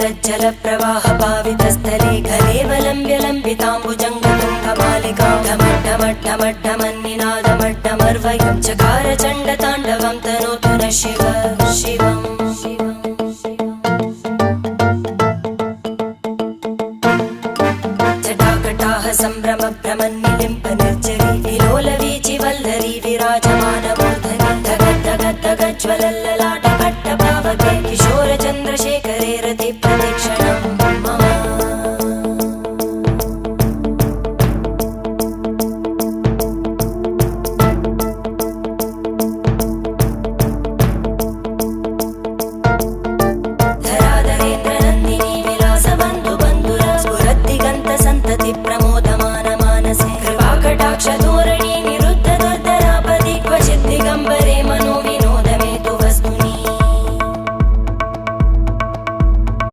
जलज्जल प्रवाह पावितस्थले कलेवलम्ब्य लम्बिताम्बुजङ्गतुङ्गमालिकां ढमड्ढमड्ढमड्ढमन्निनादमड्ढमर्वयं चकार चण्डताण्डवं तनोतु नः शिव शिवम् जटाकटाः सम्भ्रम भ्रमन्